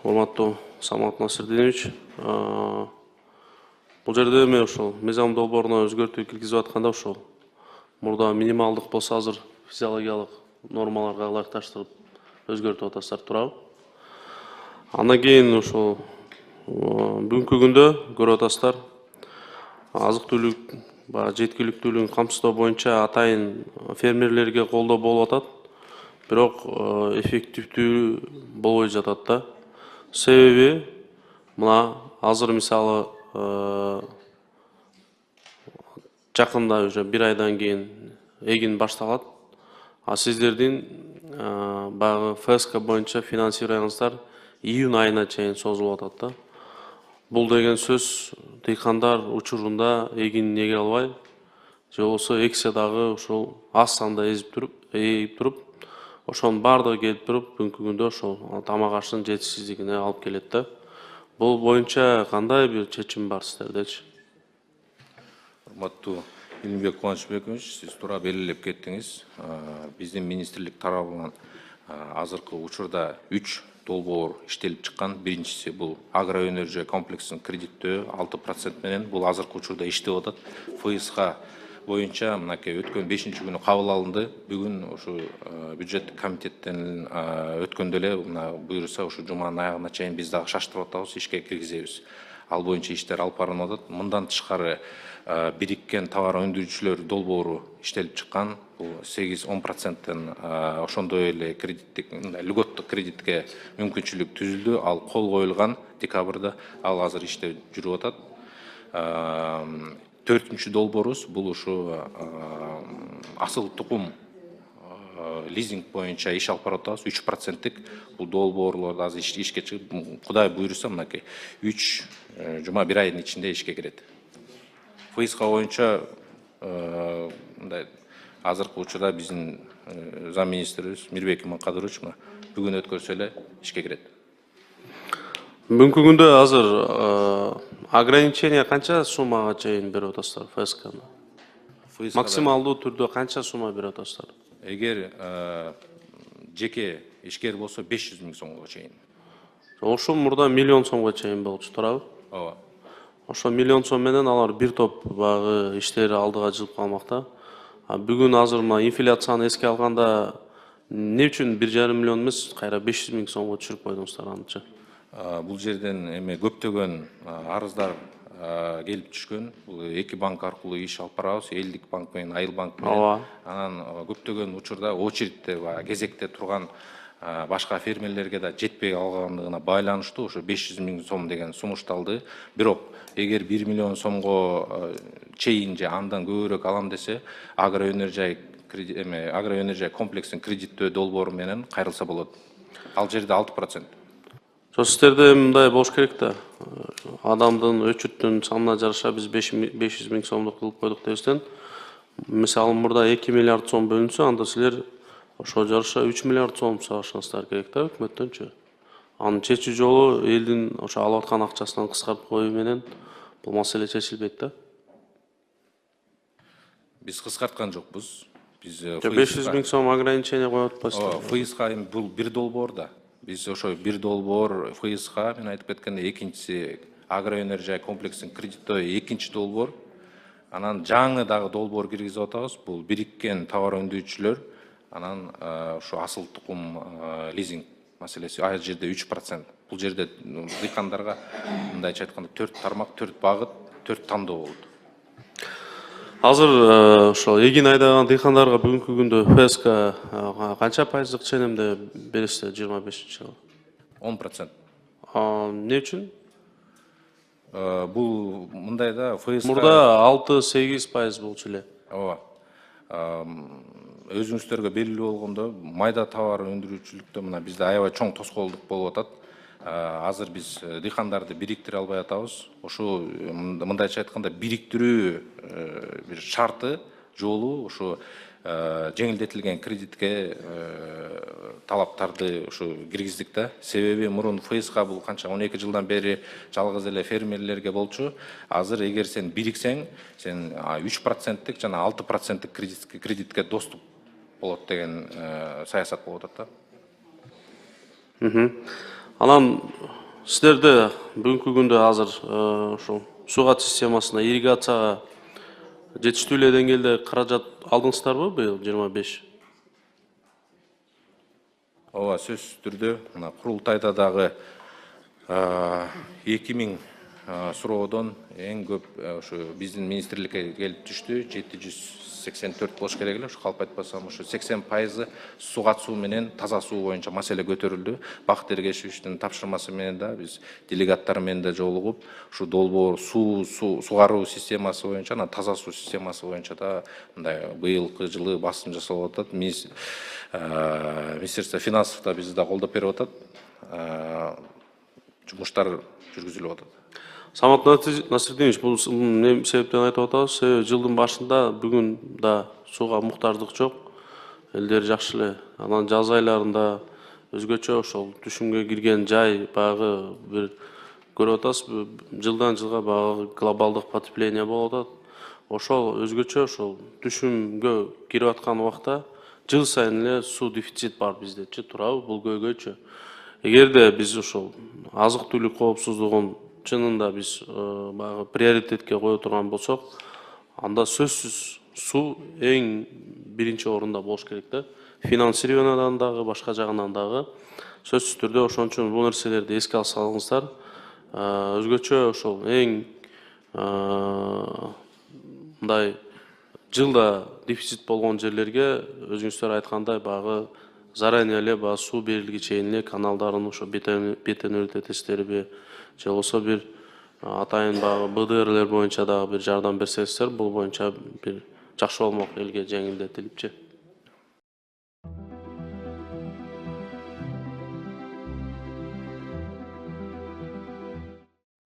урматтуу Самат Насырдинович. Бул жерде эме ошол мыйзам долбооруна өзгөртүү киргизип атканда ошол мурда минималдык болсо азыр физиологиялык нормаларга ылайыкташтырып өзгөртүп атасыздар, туурабы? Андан кийин ошол бүгүнкү күндө көрүп атасыздар, азык түлүк жеткиликтүүлүгүн камсыздоо боюнча атайын фермерлерге колдоо болуп атат, бирок эффективдүү болбой жатат да. Себеби мына азыр мисалы жакында уже бир айдан кийин эгин башталат. А сиздердин баягы ФСК боюнча финансированиңыздар июнь айына чейин созулуп атат да. Бул деген сөз дыйкандар учурунда эгин эге албай, же болбосо эксе дагы ушул аз санда ээп туруп, ошонун баардыгы келип туруп бүгүнкү күндө ошол тамак аштын жетишсиздигине алып келет да. Бул боюнча кандай бир чечим бар сиздердечи? Урматтуу Илимбек Кубанычбекович, сиз туура белгилеп кеттиңиз. Биздин министрлик тарабынан азыркы учурда 3 долбоор иштелип чыккан. Биринчиси бул агроөнержай комплексин кредиттөө 6% менен бул азыркы учурда иштеп атат. ФСК боюнча мынакей өткөн 5-күнү кабыл алынды. Бүгүн ушу бюджеттик комитеттен өткөндө эле мына буюрса ушу жуманын аягына чейин биз дагы шаштырып атабыз, ишке киргизебиз. Ал боюнча иштер алып барылып атат. Мындан тышкары бириккен товар өндүрүүчүлөр долбоору иштелип чыккан. Бул 8-10%тен ошондой эле кредиттик льготтук кредитке мүмкүнчүлүк түзүлдү. Ал кол коюлган декабрда, ал азыр иште жүрүп атат. 4-күнчү долбоорубуз бул ушу асыл тукум лизинг боюнча иш алып барып атабыз. 3%тик бул долбоорлор азыр ишке чыгып, Кудай буйруса мынакей 3 жума бир айдын ичинде ишке кирет. ФСК боюнча мындай азыркы учурда биздин зам министрибиз Мирбек Иманкадырович бүгүн өткөрсө эле ишке кирет. Бүгүнкү күндө азыр ограничение канча суммага чейин берип атасыздар ФСКны? Максималдуу түрдө канча сумма берип атасыздар? Эгер жеке ишкер болсо 500 000 сомго чейин. Ошол мурда 1 миллион сомго чейин болчу, туурабы? Ооба. Ошо 1 миллион сом менен алар бир топ баягы иштери алдыга жылып калмакта. Бүгүн азыр мына инфляцияны эске алганда эмне үчүн 1,5 миллион эмес, кайра 500 000 сомго түшүрүп койдуңуздар анычы? Бул жерден эми көптөгөн арыздар келип түшкөн. Бул эки банк аркылуу иш алып барабыз, Элдик банк менен Айыл банк менен. Анан көптөгөн учурда очередте, кезекте турган башка фермерлерге да жетпей калгандыгына байланыштуу ошо 500 000 сом деген сунушталды. Бирок эгер 1 миллион сомго чейин же андан көбүрөөк алам десе, агроөнержай комплексин кредиттөө долбоору менен кайрылса болот. Ал жерде 6%. Сиздерде мындай болуш керек да. Адамдын өчүттүн санына жараша биз 500 000 сомду кылып койдук дебестен, мисалы мурда 2 миллиард сом бөлүнсө, анда силер ошо жараша 3 миллиард сом сабашыңыздар керек да өкмөттөнчү. Анын чечүү жолу элдин ошо алып аткан акчасынан кыскартып коюу менен бул маселе чечилбейт да. Биз кыскарткан жокпуз. Биз 500 000 сом ограничение коюп атпайсыздар. ФСК бул бир долбоор да. Биз ошо бир долбоор ФСК, мен айтып кеткендей, экинчиси агроөнержай комплексин кредиттөө экинчи долбоор. Анан жаңы дагы долбоор киргизип атабыз. Бул бириккен товар өндүрүүчүлөр, анан ошо асыл тукум лизинг маселеси. Ал жерде 3%. Бул жерде дыйкандарга мындайча айтканда 4 тармак, 4 багыт, 4 тандоо болот. Азыр ошо эгин айдаган дыйкандарга бүгүнкү күндө ФСК канча пайыздык ченемде бересиздер 25-жылы? 10%. Эмне үчүн? Бул мындай да, ФСК мурда 6-8% болчу эле. Ооба. Өзүңүздөргө белгилүү болгондо, майда товар өндүрүүчүлүктө мына бизде аябай чоң тоскоолдук болуп атат. Азыр биз дыйкандарды бириктире албай атабыз. Ошо мындайча айтканда бириктирүү бир шарты, жолу ошо жеңилдетилген кредитке талаптарды ошо киргиздик да. Себеби мурун ФСК бул канча 12 жылдан бери жалгыз эле фермерлерге болчу. Азыр эгер сен бириксең, сен 3%тик жана 6%тик кредитке доступ болот деген саясат болуп атат да. Анан Сіздерде бүгүнкү күндө азыр ушул суу системасына, ирригацияга жетиштүү эле деңгээлде каражат алдыңыздарбы быйыл 25? Ооба, сөзсүз түрдө мына курултайда дагы 2000 суроодон эң көп ошо биздин министрликке келип түштү. 784 болуш керек эле, калп айтпасам, ошо 80% суу катышуу менен таза суу боюнча маселе көтөрүлдү. Бакыт Эргешевичтин тапшырмасы менен да биз делегаттар менен да жолугуп, ушу долбоор сугаруу системасы боюнча, анан таза суу системасы боюнча да мындай быйылкы жылы басым жасалып атат. Министерство финансов да бизди да колдоп берип атат. Жумуштар жүргүзүлүп атат. Самат Насрединович, бул эмне себептен айтып атабыз? Себеби жылдын башында бүгүн да сууга муктаждык жок. Элдер жакшы эле. Анан жаз айларында өзгөчө ошол түшүмгө кирген жай баягы бир көрүп атасыз, жылдан жылга баягы глобалдык потепление болуп атат. Ошол өзгөчө ошол түшүмгө кирип аткан убакта жыл сайын эле суу дефицит бар биздечи, туурабы? Бул көйгөйчү. Эгерде биз ошол азык түлүк коопсуздугун чынында биз баягы приоритетке кое турган болсок, анда сөзсүз суу эң биринчи орунда болуш керек да. Финансированиядан дагы, башка жагынан дагы сөзсүз түрдө ошон үчүн бул нерселерди эске алсаңыздар, өзгөчө ошол эң мындай жылда дефицит болгон жерлерге өзүңүздөр айткандай баягы заранее эле баягы суу берилгичейин эле каналдарын ошо бетонировать же болбосо бир атайын баягы БДРлер боюнча дагы бир жардам берсеңиздер, бул боюнча бир жакшы болмок, элге жеңилдетилипчи.